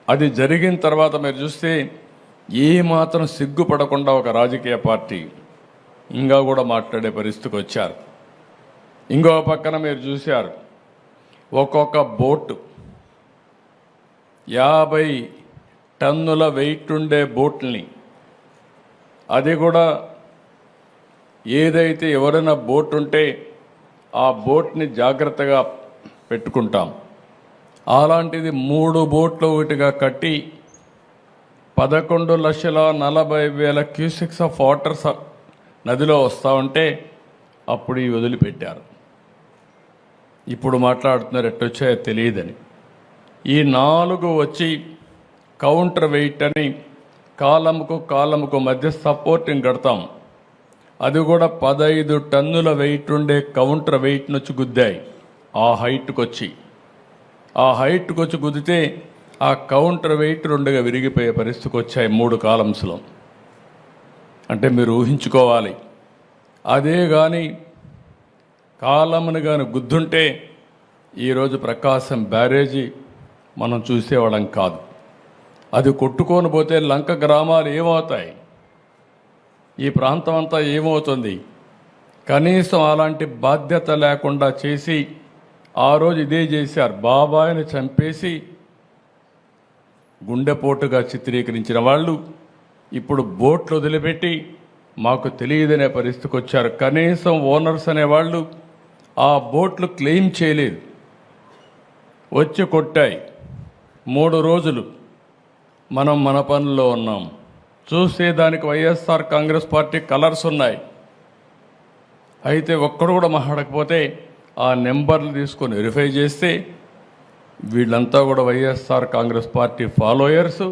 అది జరిగిన తర్వాత మీరు చూస్తే ఏమాత్రం సిగ్గుపడకుండా ఒక రాజకీయ పార్టీ ఇంకా కూడా మాట్లాడే పరిస్థితికి వచ్చారు. ఇంకో పక్కన మీరు చూశారు, ఒక్కొక్క బోటు 50 టన్నుల వెయిట్ ఉండే బోట్ని, అది కూడా ఏదైతే ఎవరైనా బోట్ ఉంటే ఆ బోట్ని జాగ్రత్తగా పెట్టుకుంటాం, అలాంటిది 3 బోట్లు ఒకటిగా కట్టి 11,40,000 క్యూసెక్స్ ఆఫ్ వాటర్ నదిలో వస్తూ ఉంటే అప్పుడు ఈ వదిలిపెట్టారు. ఇప్పుడు మాట్లాడుతున్నారు ఎట్టొచ్చాయో తెలియదని. ఈ 4 వచ్చి కౌంటర్ వెయిట్ అని కాలముకు మధ్య సపోర్టింగ్ కడతాం, అది కూడా 15 టన్నుల వెయిట్ ఉండే కౌంటర్ వెయిట్ నుంచి గుద్దాయి. ఆ హైట్కి వచ్చి గుద్దితే ఆ కౌంటర్ వెయిట్ 2గా విరిగిపోయే పరిస్థితికి వచ్చాయి 3 కాలమ్స్లో. అంటే మీరు ఊహించుకోవాలి, అదే కానీ కాలమును కానీ గుద్దుంటే ఈరోజు ప్రకాశం బ్యారేజీ మనం చూసేవాళ్ళం కాదు. అది కొట్టుకొని పోతే లంక గ్రామాలు ఏమవుతాయి, ఈ ప్రాంతం అంతా ఏమవుతుంది? కనీసం అలాంటి బాధ్యత లేకుండా చేసి ఆ రోజు ఇదే చేశారు. బాబాయిని చంపేసి గుండెపోటుగా చిత్రీకరించిన వాళ్ళు ఇప్పుడు బోట్లు వదిలిపెట్టి మాకు తెలియదనే పరిస్థితికి వచ్చారు. కనీసం ఓనర్స్ అనేవాళ్ళు ఆ బోట్లు క్లెయిమ్ చేయలేదు, వచ్చి కొట్టాయి. 3 రోజులు మనం మన పనుల్లో ఉన్నాం. చూస్తే దానికి వైఎస్ఆర్ కాంగ్రెస్ పార్టీ కలర్స్ ఉన్నాయి. అయితే ఒక్కడు కూడా మాట్లాడకపోతే ఆ నెంబర్లు తీసుకొని వెరిఫై చేస్తే వీళ్ళంతా కూడా వైఎస్ఆర్ కాంగ్రెస్ పార్టీ ఫాలోయర్స్.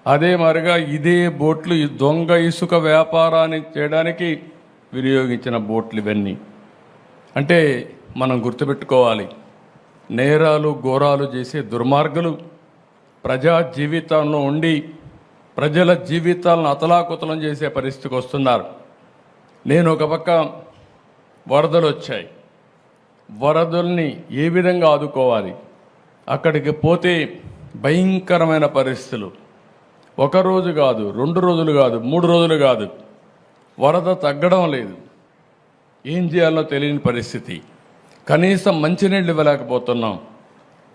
అదే మరిగా ఇదే బోట్లు ఈ దొంగ ఇసుక వ్యాపారాన్ని చేయడానికి వినియోగించిన బోట్లు ఇవన్నీ. అంటే మనం గుర్తుపెట్టుకోవాలి, నేరాలు ఘోరాలు చేసే దుర్మార్గులు ప్రజా జీవితంలో ఉండి ప్రజల జీవితాలను అతలాకుతలం చేసే పరిస్థితికి వస్తున్నారు. నేను ఒక పక్క వరదలు వచ్చాయి, వరదల్ని ఏ విధంగా ఆదుకోవాలి, అక్కడికి పోతే భయంకరమైన పరిస్థితులు. 1 రోజు కాదు, 2 రోజులు కాదు, 3 రోజులు కాదు, వరద తగ్గడం లేదు. ఏం చేయాలో తెలియని పరిస్థితి. కనీసం మంచినీళ్ళు ఇవ్వలేకపోతున్నాం,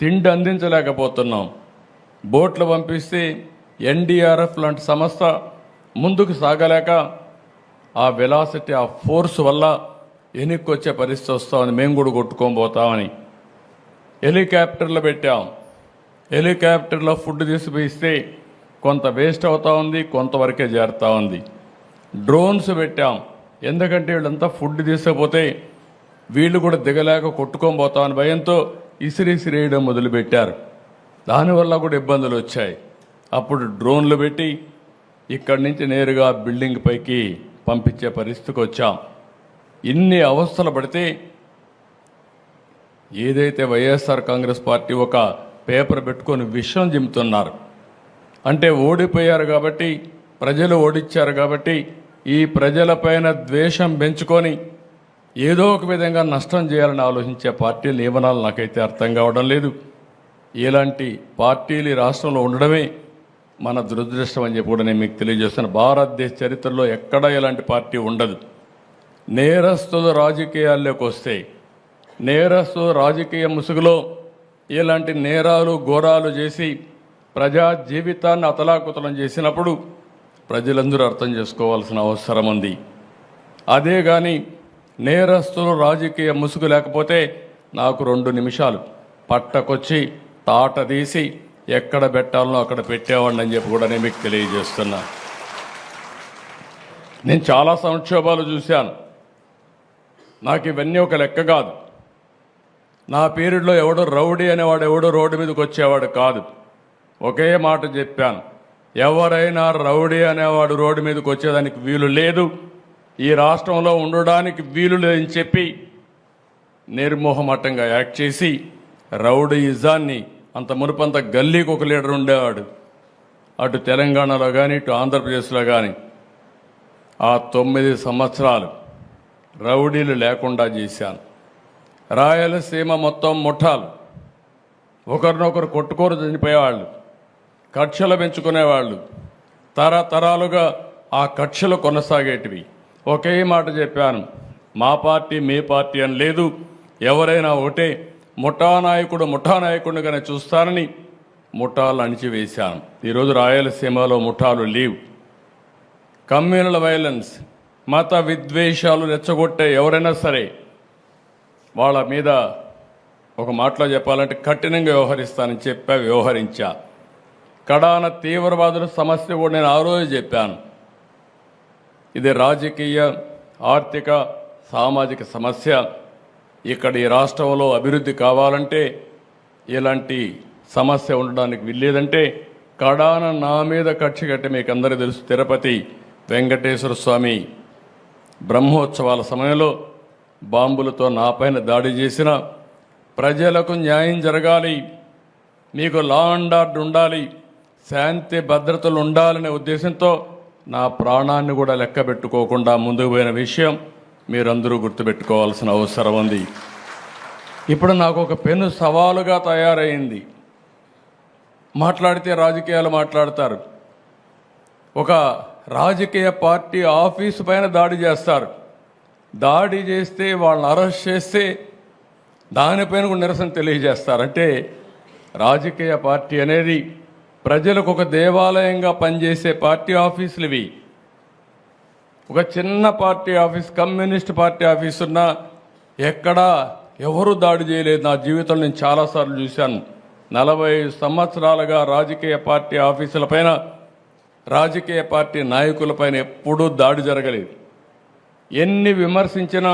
తిండి అందించలేకపోతున్నాం. బోట్లు పంపిస్తే ఎన్డీఆర్ఎఫ్ లాంటి సంస్థ ముందుకు సాగలేక ఆ వెలాసిటీ, ఆ ఫోర్స్ వల్ల వెనక్కి వచ్చే పరిస్థితి వస్తామని మేము కూడా కొట్టుకొని పోతామని హెలికాప్టర్లు పెట్టాం. హెలికాప్టర్లో ఫుడ్ తీసుకుపోయిస్తే కొంత వేస్ట్ అవుతూ ఉంది, కొంతవరకే చేరుతూ ఉంది. డ్రోన్స్ పెట్టాం, ఎందుకంటే వీళ్ళంతా ఫుడ్ తీసుకపోతే వీళ్ళు కూడా దిగలేక కొట్టుకొని పోతామని భయంతో ఇసిరేయడం మొదలుపెట్టారు. దానివల్ల కూడా ఇబ్బందులు వచ్చాయి. అప్పుడు డ్రోన్లు పెట్టి ఇక్కడి నుంచి నేరుగా బిల్డింగ్ పైకి పంపించే పరిస్థితికి వచ్చాం. ఇన్ని అవస్థలు పడితే ఏదైతే వైఎస్ఆర్ కాంగ్రెస్ పార్టీ ఒక పేపర్ పెట్టుకొని విషయం జిమ్ముతున్నారు, అంటే ఓడిపోయారు కాబట్టి, ప్రజలు ఓడిచ్చారు కాబట్టి ఈ ప్రజలపైన ద్వేషం పెంచుకొని ఏదో ఒక విధంగా నష్టం చేయాలని ఆలోచించే పార్టీలు ఏమనాలి నాకైతే అర్థం కావడం లేదు. ఇలాంటి పార్టీలు ఈ రాష్ట్రంలో ఉండడమే మన దురదృష్టం అని చెప్పి కూడా నేను మీకు తెలియజేస్తాను. భారతదేశ చరిత్రలో ఎక్కడా ఇలాంటి పార్టీ ఉండదు. నేరస్తులు రాజకీయాల్లోకి వస్తే, నేరస్తులు రాజకీయ ముసుగులో ఇలాంటి నేరాలు ఘోరాలు చేసి ప్రజా జీవితాన్ని అతలాకుతలం చేసినప్పుడు ప్రజలందరూ అర్థం చేసుకోవాల్సిన అవసరం ఉంది. అదే కానీ నేరస్తులు రాజకీయ ముసుగు లేకపోతే నాకు 2 నిమిషాలు పట్టకొచ్చి తాట తీసి ఎక్కడ పెట్టాలనో అక్కడ పెట్టేవాడిని అని చెప్పి కూడా నేను మీకు తెలియజేస్తున్నా. నేను చాలా సంక్షోభాలు చూశాను, నాకు ఇవన్నీ ఒక లెక్క కాదు. నా పీరియడ్లో ఎవడో రౌడీ అనేవాడు ఎవడో రోడ్డు మీదకి వచ్చేవాడు కాదు. ఒకే మాట చెప్పాను, ఎవరైనా రౌడీ అనేవాడు రోడ్డు మీదకి వచ్చేదానికి వీలు లేదు, ఈ రాష్ట్రంలో ఉండడానికి వీలు లేదని చెప్పి నిర్మోహమాటంగా యాక్ట్ చేసి రౌడీయిజాన్ని, అంత మునుపంత గల్లీకి ఒక లీడర్ ఉండేవాడు, అటు తెలంగాణలో కానీ ఇటు ఆంధ్రప్రదేశ్లో కానీ. ఆ 9 సంవత్సరాలు రౌడీలు లేకుండా చేశాను. రాయలసీమ మొత్తం ముఠాలు ఒకరినొకరు కొట్టుకోరు చనిపోయేవాళ్ళు. కక్షలు పెంచుకునేవాళ్ళు, తరతరాలుగా ఆ కక్షలు కొనసాగేటివి. ఒకే మాట చెప్పాను, మా పార్టీ మీ పార్టీ అని లేదు, ఎవరైనా ఒకటే, ముఠానాయకుడిగానే చూస్తానని ముఠాలు అణిచివేశాను. ఈరోజు రాయలసీమలో ముఠాలు లేవు. కమ్యూనల్ వైలెన్స్, మత విద్వేషాలు రెచ్చగొట్టే ఎవరైనా సరే వాళ్ళ మీద ఒక మాటలో చెప్పాలంటే కఠినంగా వ్యవహరిస్తానని వ్యవహరించా. కడాన తీవ్రవాదుల సమస్య కూడా నేను ఆ రోజు చెప్పాను. ఇది రాజకీయ, ఆర్థిక, సామాజిక సమస్య. ఇక్కడ ఈ రాష్ట్రంలో అభివృద్ధి కావాలంటే, ఇలాంటి సమస్య ఉండడానికి వీల్లేదంటే కడాన నా మీద కక్ష కట్టి మీకు అందరికీ తెలుసు, తిరుపతి వెంకటేశ్వర స్వామి బ్రహ్మోత్సవాల సమయంలో బాంబులతో నాపైన దాడి చేసిన, ప్రజలకు న్యాయం జరగాలి, మీకు లా అండ్ ఆర్డర్ ఉండాలి, శాంతి భద్రతలు ఉండాలనే ఉద్దేశంతో నా ప్రాణాన్ని కూడా లెక్క పెట్టుకోకుండా ముందుకు పోయిన విషయం మీరందరూ గుర్తుపెట్టుకోవాల్సిన అవసరం ఉంది. ఇప్పుడు నాకు ఒక పెను సవాలుగా తయారైంది. మాట్లాడితే రాజకీయాలు మాట్లాడతారు, ఒక రాజకీయ పార్టీ ఆఫీసు పైన దాడి చేస్తారు, దాడి చేస్తే వాళ్ళని అరెస్ట్ చేస్తే దానిపైన కూడా నిరసన తెలియజేస్తారు. అంటే రాజకీయ పార్టీ అనేది ప్రజలకు ఒక దేవాలయంగా పనిచేసే పార్టీ ఆఫీసులు ఇవి. ఒక చిన్న party office, communist party office ఉన్నా ఎక్కడా ఎవరు దాడి చేయలేదు. నా జీవితంలో నేను చాలాసార్లు చూశాను. 40 సంవత్సరాలుగా రాజకీయ పార్టీ ఆఫీసులపైన, రాజకీయ పార్టీ నాయకులపైన ఎప్పుడూ దాడి జరగలేదు. ఎన్ని విమర్శించినా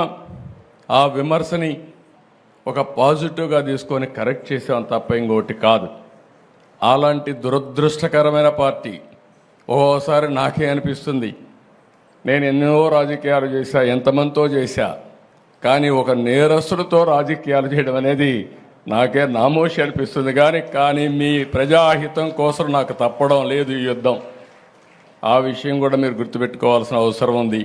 ఆ విమర్శని ఒక పాజిటివ్గా తీసుకొని కరెక్ట్ చేసాం తప్ప ఇంకోటి కాదు. అలాంటి దురదృష్టకరమైన పార్టీ ఓసారి నాకే అనిపిస్తుంది, నేను ఎన్నో రాజకీయాలు చేశా, ఎంతమందితో చేశా, కానీ ఒక నేరస్తుడితో రాజకీయాలు చేయడం అనేది నాకే నామోషి అనిపిస్తుంది. కానీ మీ ప్రజాహితం కోసం నాకు తప్పడం లేదు ఈ యుద్ధం. ఆ విషయం కూడా మీరు గుర్తుపెట్టుకోవాల్సిన అవసరం ఉంది.